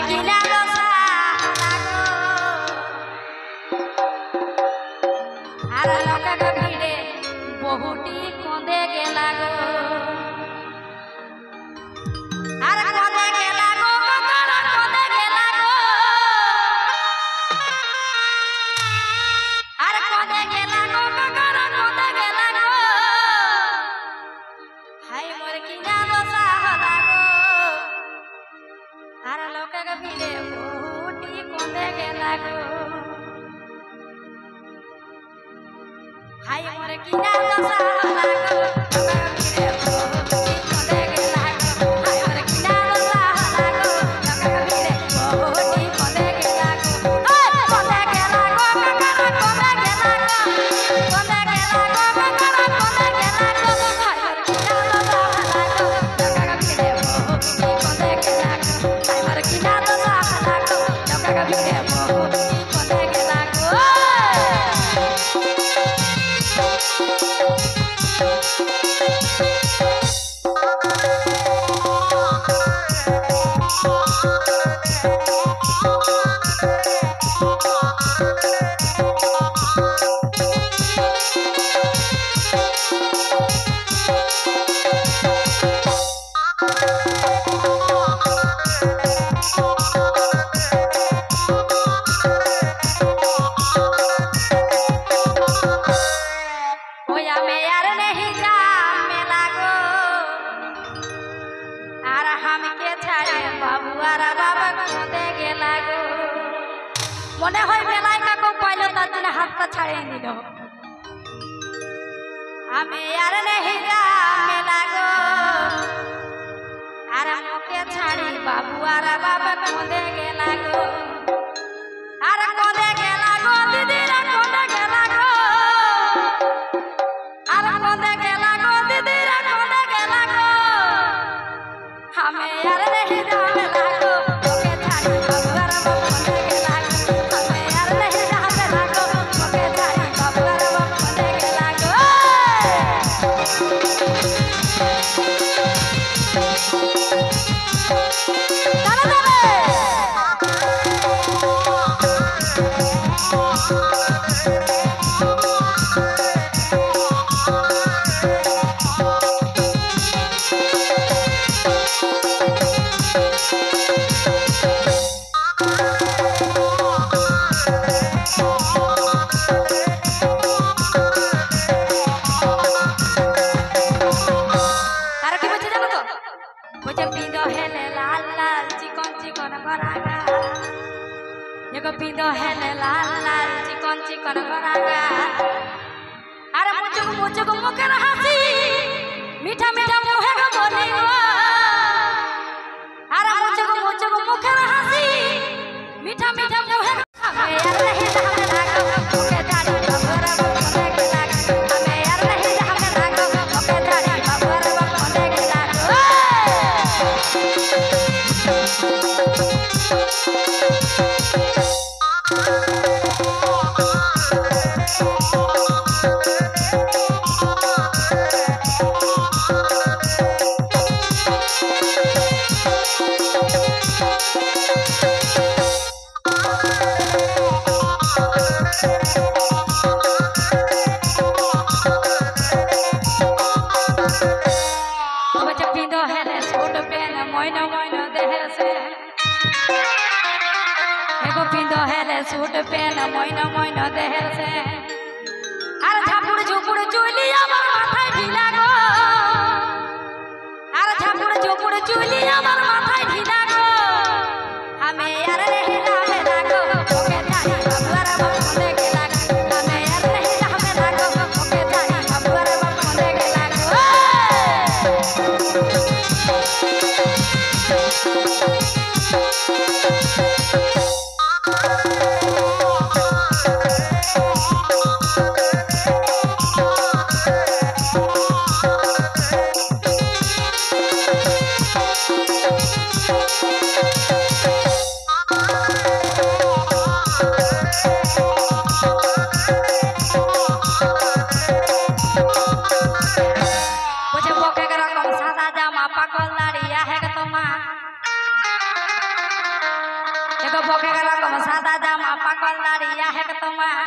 কিনা দশা লাগো আর লোকের ভিড়ে বহুটি কঁদে গেলা গো আর কঁদে গেলা গো কঁদে গেলা গো আর কঁদে গেলা গো কঁদে গেলা গো হাই মোর কিনা দশা লাগো আর লোকের ভিড়ে বহুটি কঁদে গেলা গো হাই মোর কিনা দশা লাগো মনে হয় মেলায় কাকু পাইল তার জন্য হাতটা ছাড়িয়ে নিল আমি আর নেহি মেলা গো আর মুখে ছাড়ি বাবু আর বাবা কোঁদে গেলা গো আর কোঁদে গেলা গো দিদিরা কোঁদে গেলা গো আর কোঁদে গেলা গো দিদিরা কোঁদে গেলা গো আমি আর নেহি মেলা গো মুখে ছাড়ি বাবু আর বাবা কোঁদে গেলা গো আমি আর নেহি মেলা গো মুখে ছাড়ি বাবু আর বাবা কোঁদে গেলা গো पिंदो हेले लाल लाल चिकन चिकन गरागा अरे मुझको मुखेर हासी मीठा मीठा मुहे गो बोली गो अरे मुझको मुखेर हासी मीठा मीठा मुहे हमें यार नहीं हमें लागो मुखे दाढ़ी बाबूरा कोंदे के लागो हमें यार नहीं हमें लागो मुखे दाढ़ी बाबूरा कोंदे के लागो सूट पेन मोइना मोइना देहर से अरे झापुड़ झुपुड़ चुली আমার মাথায় ঢিলা গো अरे झापुड़ झुपुड़ चुली আমার মাথায় ঢিলা গো আমি আর রহিলা মেলা গো ওকে জানি বাবুরা বন্ধে গেলা আমি আর রহিলা মেলা গো ওকে জানি বাবুরা বন্ধে গেলা গো एगो भोगे गला को सादा जामा पाकल दाढ़िया है के तुम्हारा